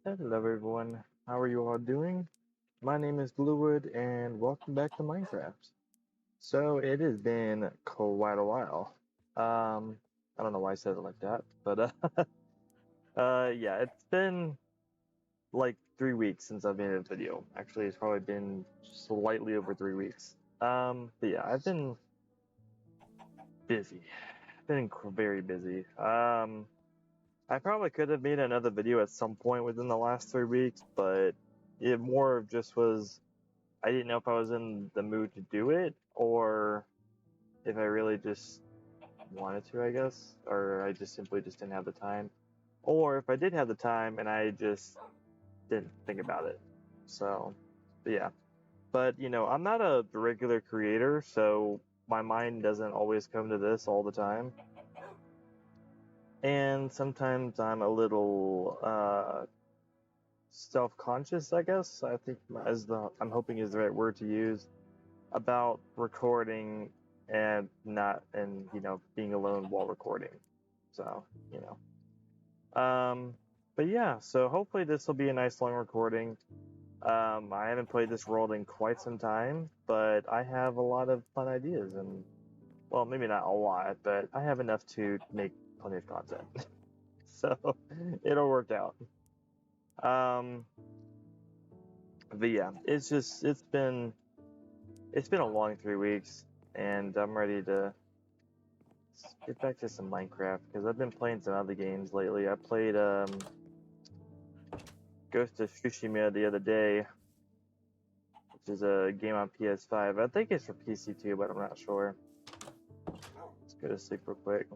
Hello everyone, how are you all doing? My name is Bluewood and welcome back to Minecraft. So it has been quite a while. I don't know why I said it like that, but yeah, it's been like 3 weeks since I've made a video. Actually, it's probably been slightly over 3 weeks. But yeah, I've been busy. I've been very busy. I probably could have made another video at some point within the last 3 weeks, but it more of just was I didn't know if I was in the mood to do it or if I really just wanted to, I guess, or I just simply just didn't have the time, or if I did have the time and I just didn't think about it. So, but yeah. But I'm not a regular creator, so my mind doesn't always come to this all the time. And sometimes I'm a little self-conscious, I guess. I think I'm hoping is the right word to use about recording and not and being alone while recording. So but yeah. So hopefully this will be a nice long recording. I haven't played this world in quite some time, but I have a lot of fun ideas and well, maybe not a lot, but I have enough to make plenty of content. So it'll work out. Um, but yeah, it's been a long 3 weeks, and I'm ready to get back to some Minecraft because I've been playing some other games lately. I played Ghost of Tsushima the other day, which is a game on PS5. I think it's for PC too, but I'm not sure. Let's go to sleep real quick.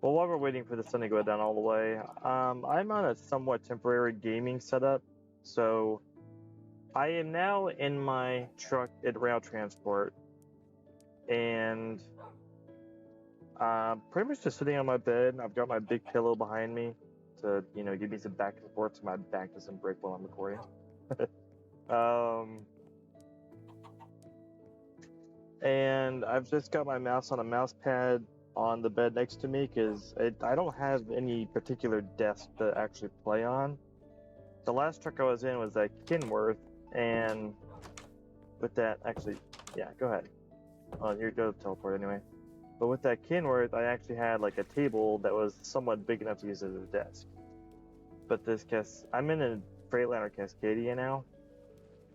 Well, while we're waiting for the sun to go down all the way, I'm on a somewhat temporary gaming setup, so I am now in my truck at rail transport, and pretty much just sitting on my bed. I've got my big pillow behind me to, give me some back and forth so my back doesn't break while I'm recording. And I've just got my mouse on a mouse pad on the bed next to me because I don't have any particular desk to actually play on. The last truck I was in was at Kenworth, and with that, actually, yeah, go ahead. Oh, you're going to teleport anyway. But with that Kenworth, I actually had like a table that was somewhat big enough to use as a desk. But I'm in a Freightliner Cascadia now,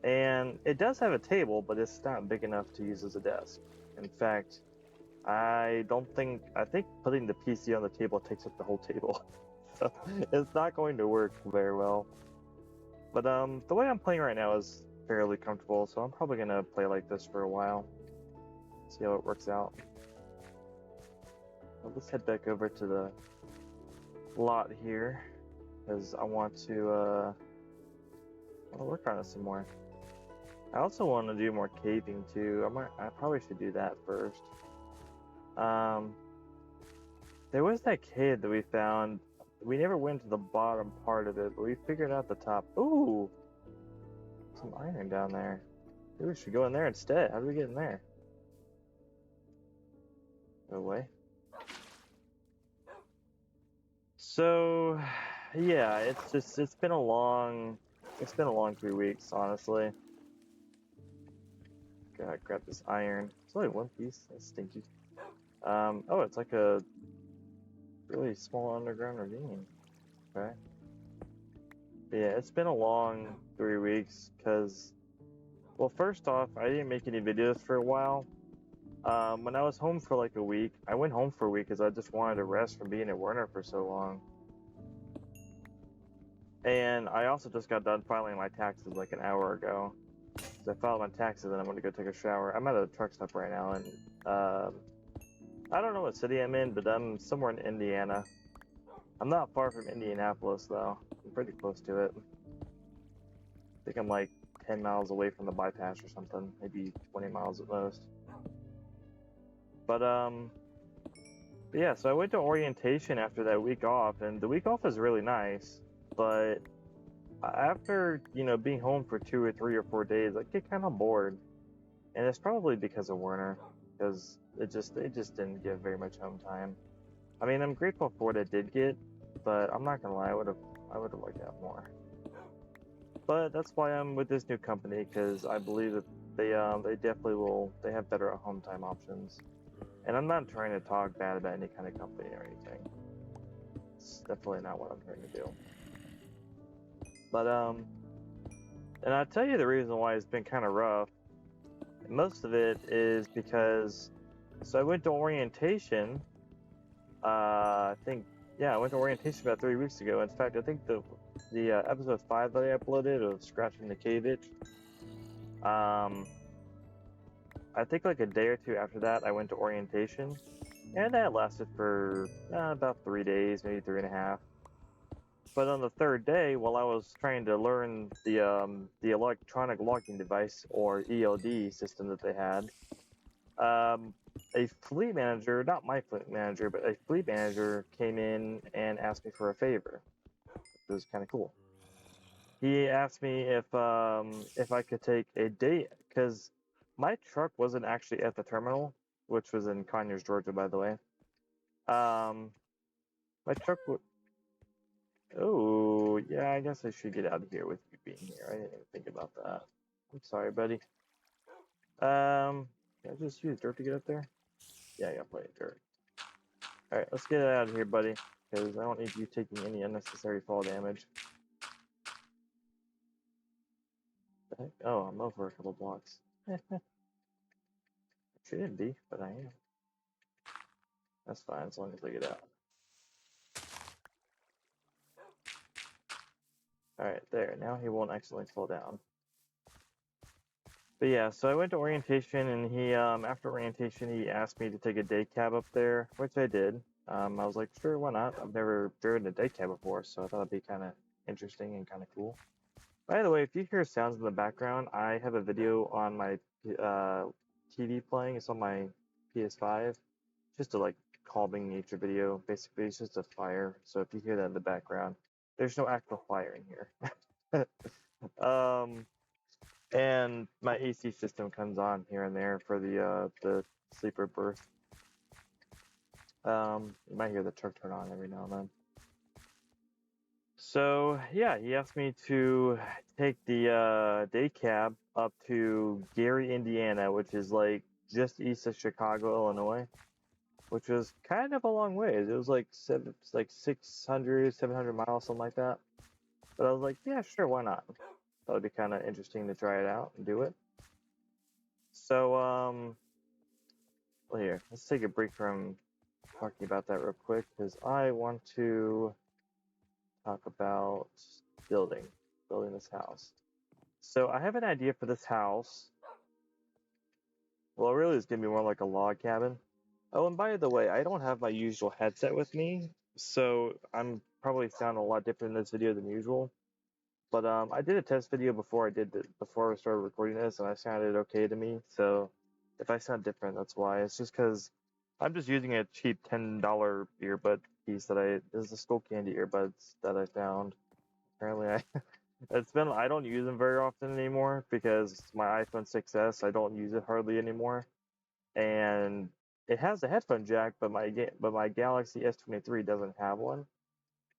and it does have a table, but it's not big enough to use as a desk. In fact, I think putting the PC on the table takes up the whole table, so it's not going to work very well. But the way I'm playing right now is fairly comfortable, so I'm probably gonna play like this for a while, see how it works out. Well, let's head back over to the lot here, because I want to work on it some more. I also want to do more caving too. I probably should do that first. There was that cave that we found. We never went to the bottom part of it, but we figured out the top. Ooh, some iron down there. Maybe we should go in there instead. How do we get in there? Go away. So, yeah, it's been a long 3 weeks, honestly. Gotta grab this iron. It's only one piece. That's stinky. Oh, it's like a really small underground ravine. Okay. But yeah, it's been a long 3 weeks because, well, first off, I didn't make any videos for a while. When I was home for like a week, I went home for a week because I just wanted to rest from being at Werner for so long. And I also just got done filing my taxes like an hour ago. So I filed my taxes and I'm going to go take a shower. I'm at a truck stop right now, and I don't know what city I'm in, but I'm somewhere in Indiana. I'm not far from Indianapolis, though. I'm pretty close to it. I think I'm like 10 miles away from the bypass or something. Maybe 20 miles at most. But yeah, so I went to orientation after that week off, and the week off was really nice. But after, being home for 2 or 3 or 4 days, I get kind of bored. And it's probably because of Werner, because it just didn't give very much home time. I mean, I'm grateful for what I did get, but I'm not gonna lie, I would have liked that more. But that's why I'm with this new company, because I believe that they definitely will. They have better home time options. And I'm not trying to talk bad about any kind of company or anything. It's definitely not what I'm trying to do. But and I'll tell you the reason why it's been kind of rough. Most of it is because, so I went to orientation. I think, yeah, I went to orientation about 3 weeks ago. In fact, I think the episode 5 that I uploaded of Scratching the Cave Itch. I think like a day or two after that, I went to orientation, and that lasted for about 3 days, maybe 3.5. But on the third day, while I was trying to learn the electronic logging device, or ELD system that they had, a fleet manager, not my fleet manager, but a fleet manager came in and asked me for a favor. It was kind of cool. He asked me if I could take a day, because my truck wasn't actually at the terminal, which was in Conyers, Georgia, by the way. My truck. Oh, yeah, I guess I should get out of here with you being here. I didn't even think about that. I'm sorry, buddy. Can I just use dirt to get up there? Yeah, I got plenty of dirt. Alright, let's get out of here, buddy, because I don't need you taking any unnecessary fall damage. The heck? Oh, I'm over a couple blocks. I shouldn't be, but I am. That's fine, as long as I get out. Alright, there. Now he won't accidentally fall down. But yeah, so I went to orientation, and he, after orientation, he asked me to take a day cab up there, which I did. I was like, sure, why not? I've never driven a day cab before, so I thought it'd be kind of interesting and kind of cool. By the way, if you hear sounds in the background, I have a video on my TV playing. It's on my PS5, just to like calming nature video. Basically, it's just a fire. So if you hear that in the background, there's no actual fire in here. And my AC system comes on here and there for the sleeper berth. You might hear the truck turn on every now and then. So yeah, he asked me to take the day cab up to Gary, Indiana, which is like just east of Chicago, Illinois, which was kind of a long ways. It was like 600, 700 miles, something like that. But I was like, yeah, sure, why not? That would be kind of interesting to try it out and do it. So well, here, let's take a break from talking about that real quick, because I want to talk about building this house. So I have an idea for this house. Well, it really is gonna be more like a log cabin. Oh, and by the way, I don't have my usual headset with me, so I'm probably sounding a lot different in this video than usual. But I did a test video before I started recording this, and I sounded okay to me. So if I sound different, that's why. It's just because I'm just using a cheap $10 earbud piece this is the Skull Candy earbuds that I found. Apparently, I don't use them very often anymore because my iPhone 6s, I don't use it hardly anymore, and it has a headphone jack, but my Galaxy S23 doesn't have one.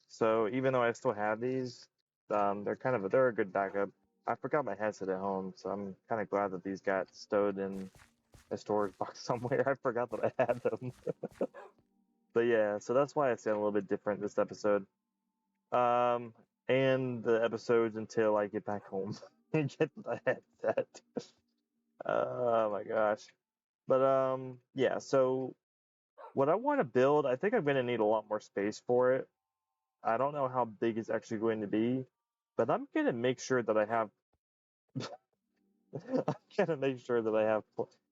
So even though I still have these, they're a good backup. I forgot my headset at home, so I'm kind of glad that these got stowed in a storage box somewhere. I forgot that I had them. But yeah, so that's why I sound a little bit different this episode. And the episodes until I get back home and get the headset. Oh my gosh. But yeah, so what I want to build, I think I'm going to need a lot more space for it. I don't know how big it's actually going to be, but I'm going to make sure that I have I'm gonna make sure that I have.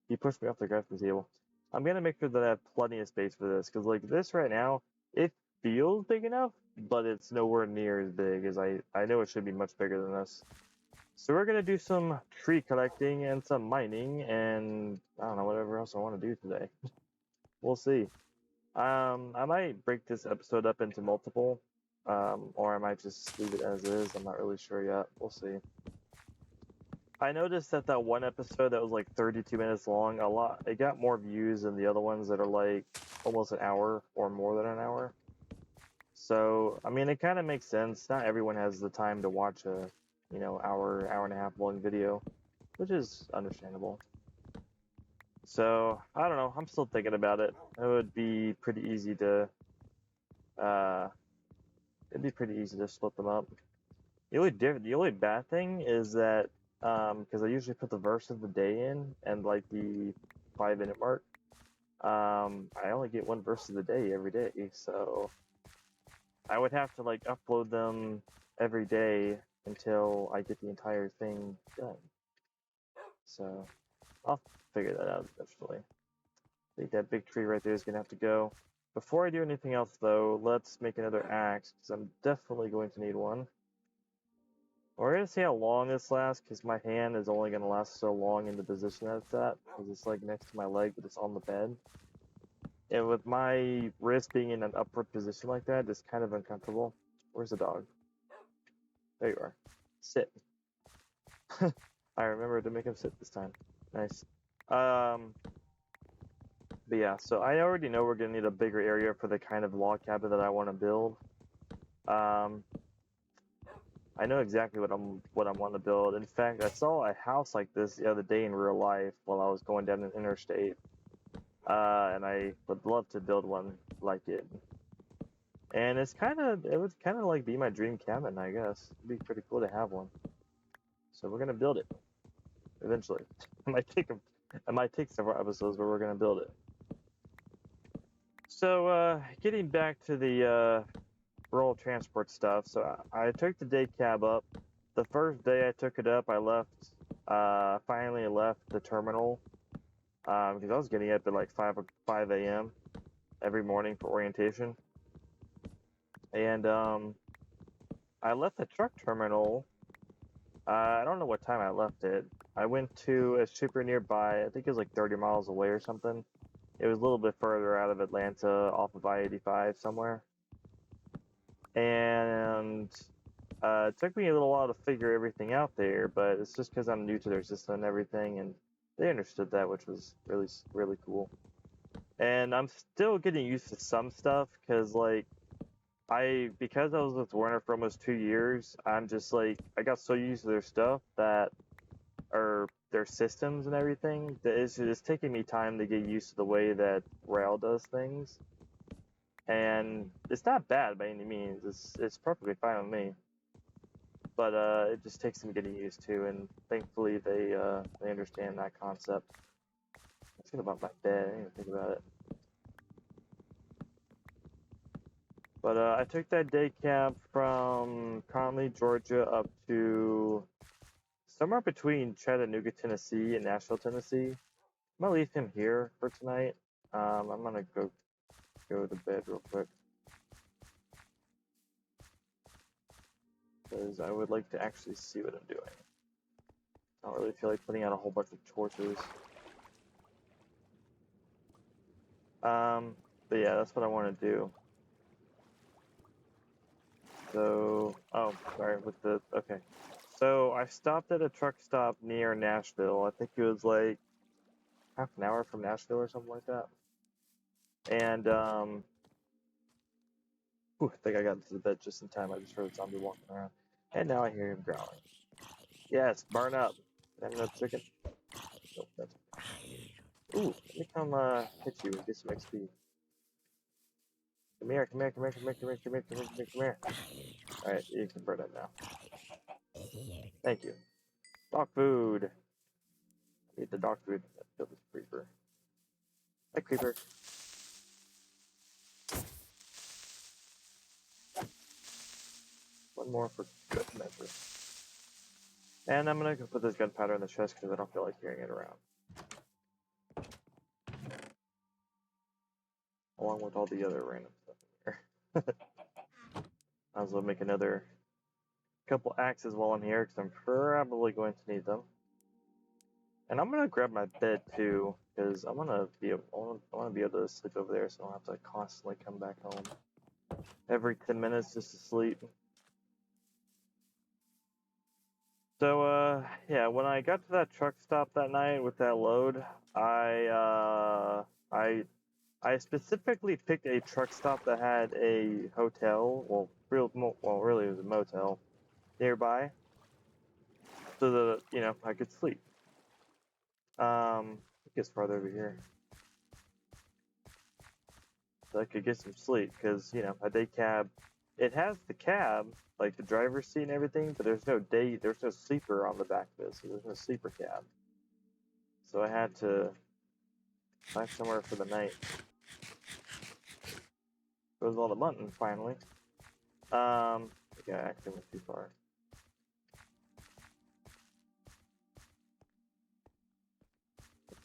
He pushed me off the crafting table. I'm gonna make sure that I have plenty of space for this, because like this right now, it feels big enough, but it's nowhere near as big as I know it should be much bigger than this. So we're gonna do some tree collecting and some mining, and I don't know, whatever else I want to do today. We'll see. I might break this episode up into multiple, or I might just leave it as is. I'm not really sure yet. We'll see. I noticed that one episode that was like 32 minutes long, it got more views than the other ones that are like almost an hour or more than an hour. So, I mean, it kind of makes sense. Not everyone has the time to watch a you know, hour and a half long video, which is understandable. So, I don't know, I'm still thinking about it. It would be pretty easy to, split them up. The only bad thing is that, because I usually put the verse of the day in, and like the 5-minute mark, I only get one verse of the day every day, so I would have to like upload them every day until I get the entire thing done. So I'll figure that out eventually. I think that big tree right there is gonna have to go. Before I do anything else though, let's make another axe, because I'm definitely going to need one. We're gonna see how long this lasts, because my hand is only gonna last so long in the position that it's at, because it's like next to my leg, but it's on the bed. And with my wrist being in an upward position like that, it's kind of uncomfortable. Where's the dog? There you are. Sit. I remembered to make him sit this time. Nice. But yeah, so I already know we're gonna need a bigger area for the kind of log cabin that I want to build. I know exactly what I want to build. In fact, I saw a house like this the other day in real life while I was going down an interstate. And I would love to build one like it. And it would kind of like be my dream cabin, I guess. It'd be pretty cool to have one. So we're gonna build it eventually. It might take several episodes, but we're gonna build it. So getting back to the rural transport stuff. So I took the day cab up. The first day I took it up, I finally left the terminal because I was getting up at like 5 a.m. every morning for orientation. And I left the truck terminal. I don't know what time I left it. I went to a super nearby, I think it was like 30 miles away or something. It was a little bit further out of Atlanta, off of I-85 somewhere. And it took me a little while to figure everything out there, but it's just because I'm new to their system and everything, and they understood that, which was really, really cool. And I'm still getting used to some stuff, because like, because I was with Warner for almost 2 years, I'm just like, I got so used to their stuff or their systems and everything, that it's taking me time to get used to the way that Rail does things. And it's not bad by any means. It's perfectly fine with me. But it just takes some getting used to, and thankfully they understand that concept. Let's think about my bed. I didn't even think about it. But I took that day cab from Conley, Georgia, up to somewhere between Chattanooga, Tennessee, and Nashville, Tennessee. I'm gonna leave him here for tonight. I'm gonna go to bed real quick, because I would like to actually see what I'm doing. I don't really feel like putting out a whole bunch of torches. But yeah, that's what I want to do. So, oh, sorry, okay. So I stopped at a truck stop near Nashville. I think it was like half an hour from Nashville or something like that. And, I think I got into the bed just in time. I just heard a zombie walking around. And now I hear him growling. Yes, burn up. I have no chicken. Nope, that's okay. Ooh, let me come hit you and get some XP. Come here. Alright, you can burn up now. Thank you. Dog food. Eat the dog food. Let's kill this creeper. Hi, creeper. One more for good measure. And I'm gonna go put this gunpowder in the chest because I don't feel like carrying it around. Along with all the other random stuff in here. I was gonna make another couple axes while I'm here because I'm probably going to need them. And I'm gonna grab my bed too, because I wanna be able to sleep over there, so I don't have to constantly come back home every 10 minutes just to sleep. So yeah, when I got to that truck stop that night with that load, I specifically picked a truck stop that had a hotel, really it was a motel nearby. so that, you know, I could sleep. It gets farther over here. So I could get some sleep, because, you know, a day cab, it has the cab, like the driver's seat and everything, but there's no sleeper on the back of it, so there's no sleeper cab. So I had to find somewhere for the night. It was on the mountain, finally. Yeah, actually went too far.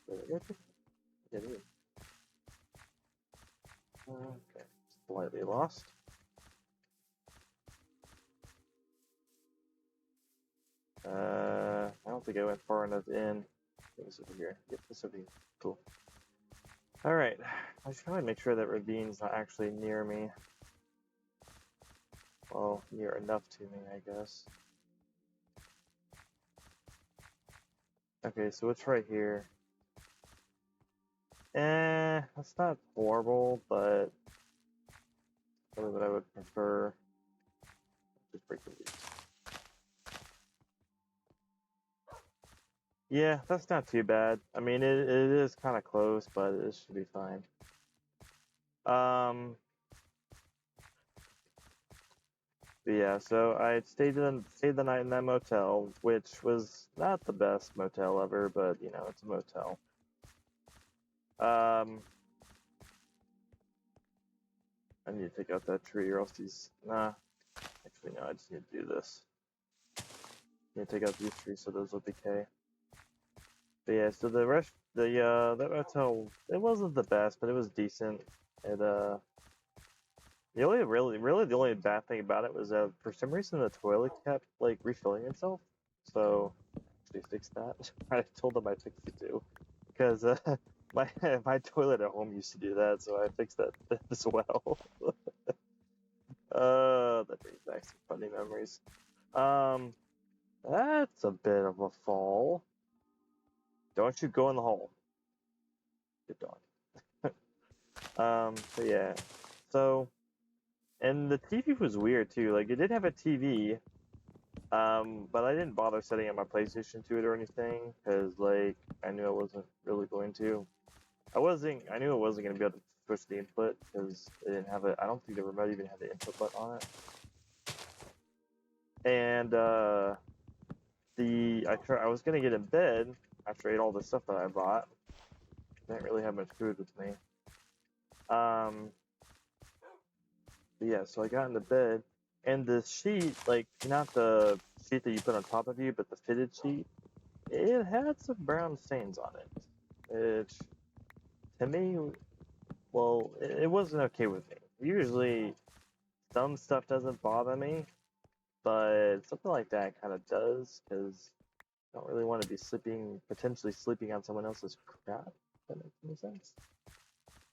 It is. Okay, slightly lost. I don't think I went far enough in. This over here. Yep, this over here. Cool. Alright, I should probably make sure that ravine's not actually near me. Well, near enough to me, I guess. Okay, so it's right here. That's not horrible, but probably what I would prefer. Just break the leaves. Yeah, that's not too bad. I mean, it is kind of close, but it should be fine. But yeah, so I stayed the night in that motel, which was not the best motel ever, but you know, it's a motel. I need to take out that tree, or else these. Nah, actually no, I just need to do this. I need to take out these trees so those will decay. But yeah, so that motel, it wasn't the best, but it was decent. The only bad thing about it was that for some reason the toilet kept like refilling itself. So actually fixed that. I told them I fixed it too, because my toilet at home used to do that, so I fixed that as well. That brings back some funny memories. That's a bit of a fall. Don't you go in the hole. Good dog. But yeah. So, and the TV was weird too. Like, it did have a TV, but I didn't bother setting up my PlayStation to it or anything, because, like, I knew I wasn't really going to. I knew I wasn't going to be able to switch the input, because it didn't have I don't think the remote even had the input button on it. And, I was going to get in bed after I ate all the stuff that I bought. I didn't really have much food with me. Yeah, so I got into bed, and the sheet, like, not the sheet that you put on top of you, but the fitted sheet, it had some brown stains on it. Which, to me, well, it wasn't okay with me. Usually, some stuff doesn't bother me, but something like that kind of does, because I don't really want to be potentially sleeping on someone else's crap. If that makes any sense.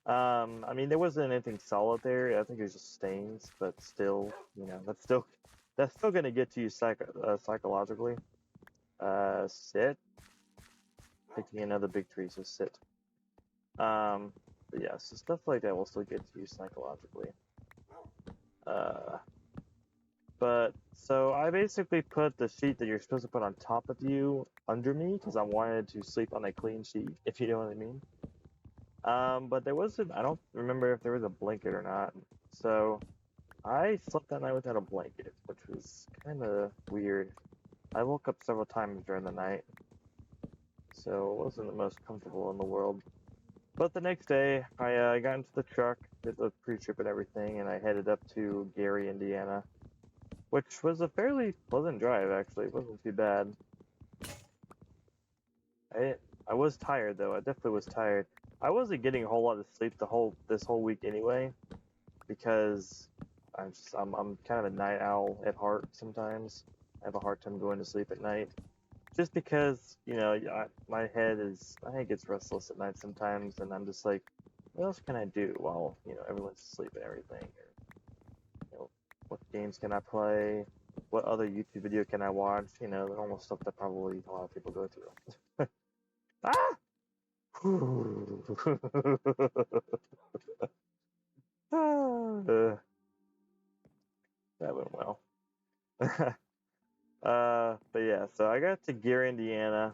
I mean, there wasn't anything solid there. I think it was just stains, but still, you know, that's still gonna get to you psychologically. Sit. Picking another big tree, so sit. But yeah, so stuff like that will still get to you psychologically. But so I basically put the sheet that you're supposed to put on top of you under me, because I wanted to sleep on a clean sheet, if you know what I mean. But there wasn't, I don't remember if there was a blanket or not. So I slept that night without a blanket, which was kind of weird. I woke up several times during the night, so it wasn't the most comfortable in the world. But the next day, I got into the truck, did the pre-trip and everything, and I headed up to Gary, Indiana, which was a fairly pleasant drive, actually. It wasn't too bad. I was tired, though. I definitely was tired. I wasn't getting a whole lot of sleep this whole week anyway, because I'm kind of a night owl at heart sometimes. I have a hard time going to sleep at night, just because, you know, my head gets restless at night sometimes, and I'm just like, what else can I do while, you know, everyone's asleep and everything? Or, you know, what games can I play? What other YouTube video can I watch? You know, the normal stuff that probably a lot of people go through. Ah! That went well. But yeah, so I got to Gary, Indiana,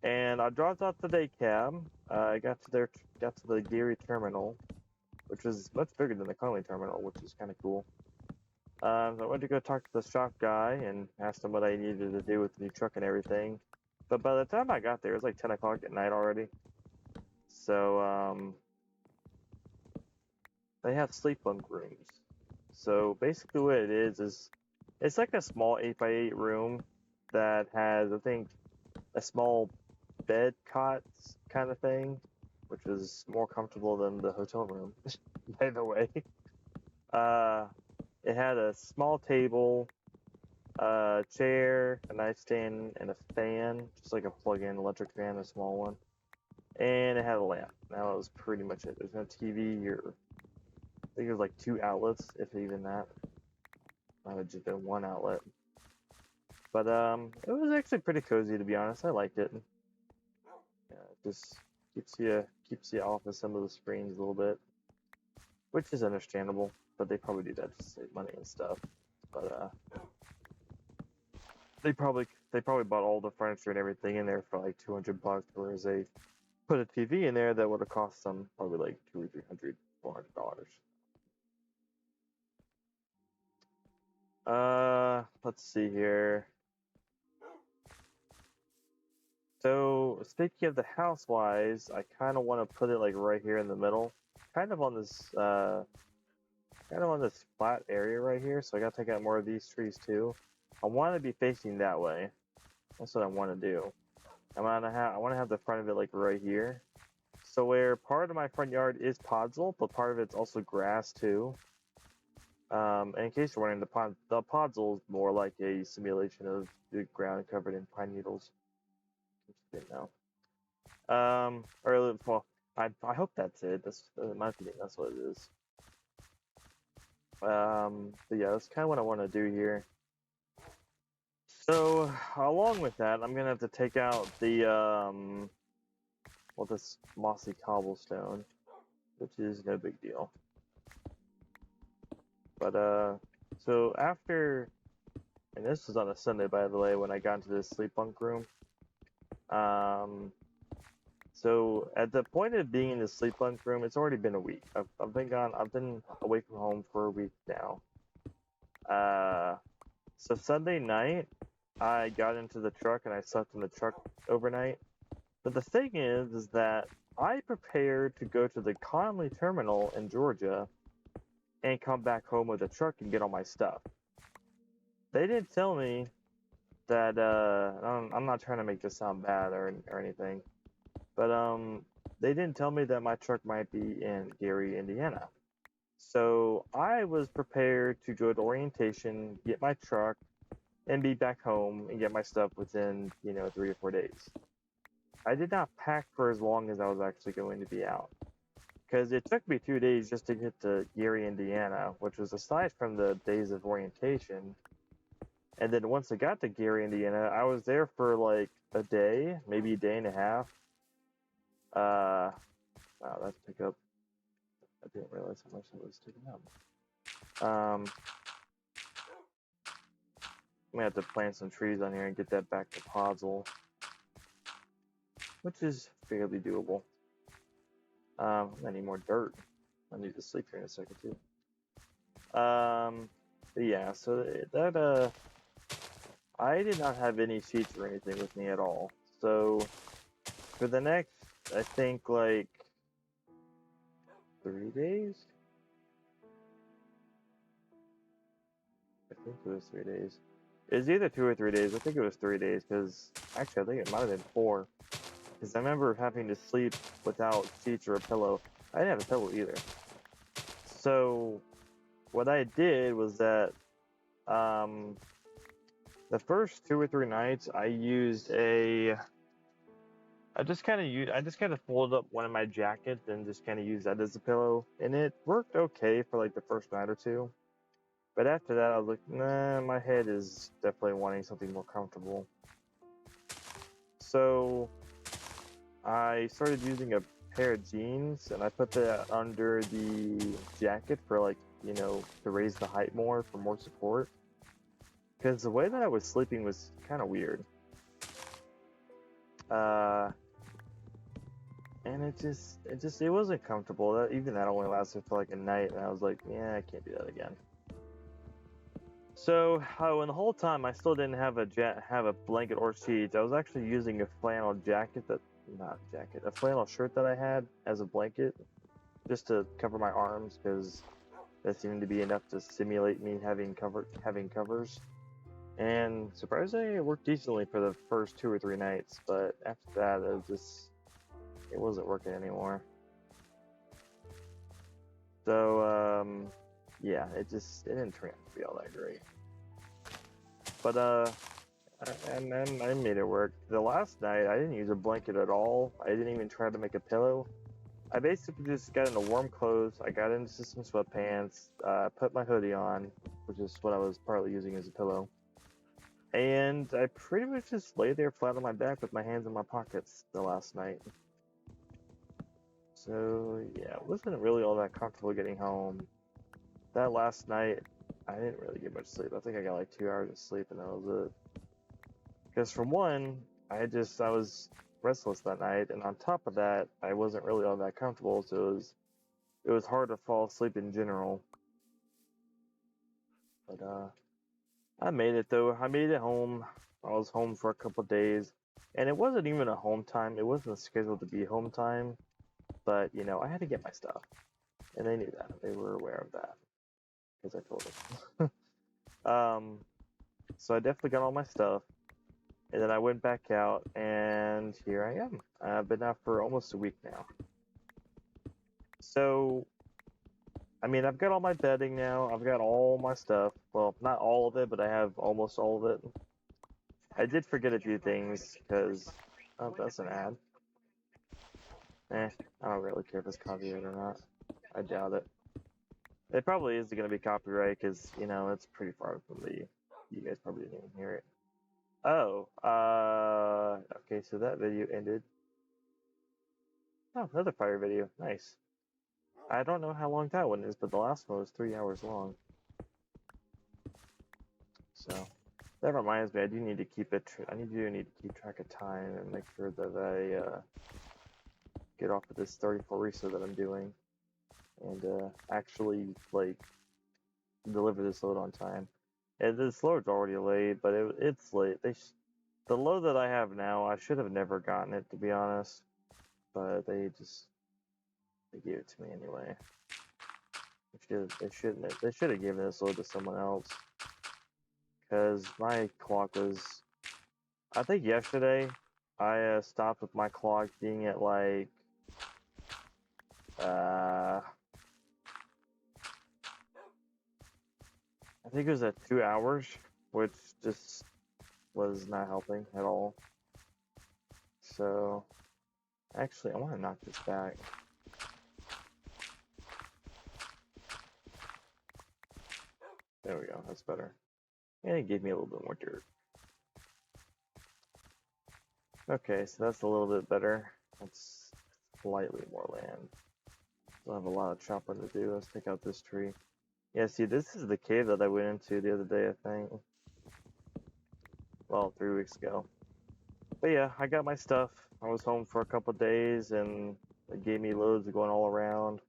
and I dropped off the day cab. I got to the Gary terminal, which was much bigger than the Conley terminal, which is kind of cool. So I went to go talk to the shop guy and asked him what I needed to do with the new truck and everything. But by the time I got there, it was like 10 o'clock at night already. So they have sleep bunk rooms. So basically what it is it's like a small 8x8 room that has, I think, a small bed cot kind of thing, which is more comfortable than the hotel room, by the way. It had a small table, a chair, a nightstand, and a fan, just like a plug-in electric fan, a small one. And it had a lamp. That was pretty much it. There's no TV or I think it was like 2 outlets, if even that. Might have just been 1 outlet. But it was actually pretty cozy, to be honest. I liked it. Yeah, it just keeps you off of some of the screens a little bit, which is understandable. But they probably do that to save money and stuff. But they probably bought all the furniture and everything in there for like $200, whereas they put a TV in there that would have cost them probably like $200 or $300, $400. Let's see here. So speaking of the house-wise, I kind of want to put it like right here in the middle, kind of on this flat area right here. So I got to take out more of these trees too. I want to be facing that way. That's what I want to do. I want to have the front of it like right here. So where part of my front yard is podzol, but part of it's also grass too. And in case you're wondering, the podzol is more like a simulation of the ground covered in pine needles. Just didn't know. Or well, I hope that's it. That's in my opinion, that's what it is. But yeah, that's kind of what I want to do here. So along with that, I'm gonna have to take out the this mossy cobblestone, which is no big deal. But so after, and this was on a Sunday, by the way, when I got into this sleep bunk room. So at the point of being in the sleep bunk room, it's already been a week. I've been away from home for a week now. So Sunday night, I got into the truck and I slept in the truck overnight. But the thing is that I prepared to go to the Conley terminal in Georgia and come back home with a truck and get all my stuff. They didn't tell me that, I'm not trying to make this sound bad or anything, but they didn't tell me that my truck might be in Gary, Indiana. So I was prepared to go to orientation, get my truck, and be back home and get my stuff within, 3 or 4 days. I did not pack for as long as I was actually going to be out, because it took me 2 days just to get to Gary, Indiana, which was aside from the days of orientation. And then once I got to Gary, Indiana, I was there for like a day, maybe a day and a half. Wow, that's pickup. I didn't realize how much I was taking up. I'm gonna have to plant some trees on here and get that back to podzol, which is fairly doable. I need more dirt. I need to sleep here in a second too. But yeah, so that I did not have any sheets or anything with me at all. So for the next, I think like 3 days. I think it was 3 days. It was either 2 or 3 days. I think it was 3 days, because actually I think it might have been 4. Because I remember having to sleep without sheets or a pillow. I didn't have a pillow either. So what I did was that the first 2 or 3 nights I just kind of folded up one of my jackets and just kind of used that as a pillow, and it worked okay for like the first night or two. But after that, I was like, nah, my head is definitely wanting something more comfortable. So I started using a pair of jeans, and I put that under the jacket for like, to raise the height more, for more support. because the way that I was sleeping was kind of weird. And it wasn't comfortable. Even that only lasted for like a night, and I was like, yeah, I can't do that again. So, and the whole time I still didn't have a blanket or sheets. I was actually using a flannel jacket a flannel shirt that I had as a blanket, just to cover my arms, because that seemed to be enough to simulate me having covers. And surprisingly, it worked decently for the first 2 or 3 nights, but after that, it wasn't working anymore. So, yeah, it didn't turn out to be all that great. But, I made it work. The last night, I didn't use a blanket at all. I didn't even try to make a pillow. I basically just got into warm clothes. I got into some sweatpants, put my hoodie on, which is what I was partly using as a pillow. And I pretty much just lay there flat on my back with my hands in my pockets the last night. So, yeah, it wasn't really all that comfortable getting home. That last night, I didn't really get much sleep. I think I got like 2 hours of sleep, and that was it. Because for one, I was restless that night, and on top of that, I wasn't really all that comfortable, so it was hard to fall asleep in general. But I made it though. I made it home. I was home for a couple days, and it wasn't even a home time. It wasn't scheduled to be home time, but I had to get my stuff, and they knew that. They were aware of that because I told them. So I definitely got all my stuff. And then I went back out, and here I am. I've been out for almost a week now. So, I mean, I've got all my bedding now. I've got all my stuff. Well, not all of it, but I have almost all of it. I did forget a few things, because... Oh, that's an ad. I don't really care if it's copyrighted or not. I doubt it. It probably is going to be copyright, because, it's pretty far from the... You guys probably didn't even hear it. Oh, okay, so that video ended. Oh, another fire video. Nice. I don't know how long that one is, but the last one was 3 hours long. So, that reminds me, I do need to keep keep track of time and make sure that I get off of this 34 reset that I'm doing, and actually deliver this load on time. And this load's already late, but it's late. The load that I have now, I should have never gotten it, to be honest, but they gave it to me anyway. They should have given this load to someone else, because my clock was, I think yesterday I stopped with my clock being at like I think it was at 2 hours, which just was not helping at all. So actually, I want to knock this back. There we go, that's better. And it gave me a little bit more dirt. Okay, so that's a little bit better. That's slightly more land. Still have a lot of chopping to do. Let's take out this tree. Yeah, see, this is the cave that I went into the other day, I think. Well, 3 weeks ago. But yeah, I got my stuff. I was home for a couple days, and they gave me loads of going all around.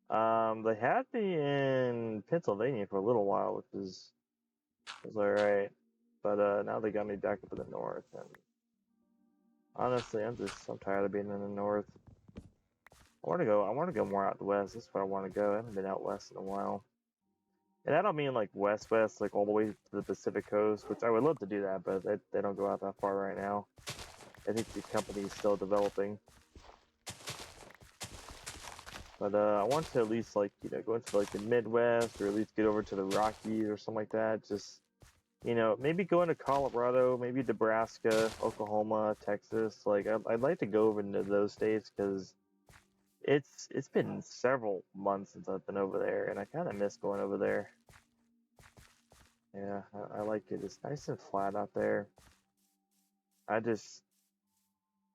They had me in Pennsylvania for a little while, which was alright. But now they got me back up in the north, and honestly, I'm tired of being in the north. I want to go more out west. That's where I want to go. I haven't been out west in a while. And I don't mean like west, like all the way to the Pacific coast, which I would love to do that, but they don't go out that far right now. I think the company's still developing. But I want to at least go into like the Midwest, or at least get over to the Rockies or something like that. Just, maybe go into Colorado, maybe Nebraska, Oklahoma, Texas. Like I'd like to go over into those states, because it's been several months since I've been over there, and I kind of miss going over there. Yeah, I like it. It's nice and flat out there.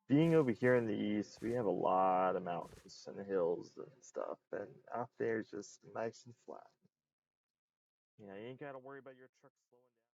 Being over here in the east, we have a lot of mountains and hills and stuff, and out there is just nice and flat. You ain't got to worry about your truck slowing.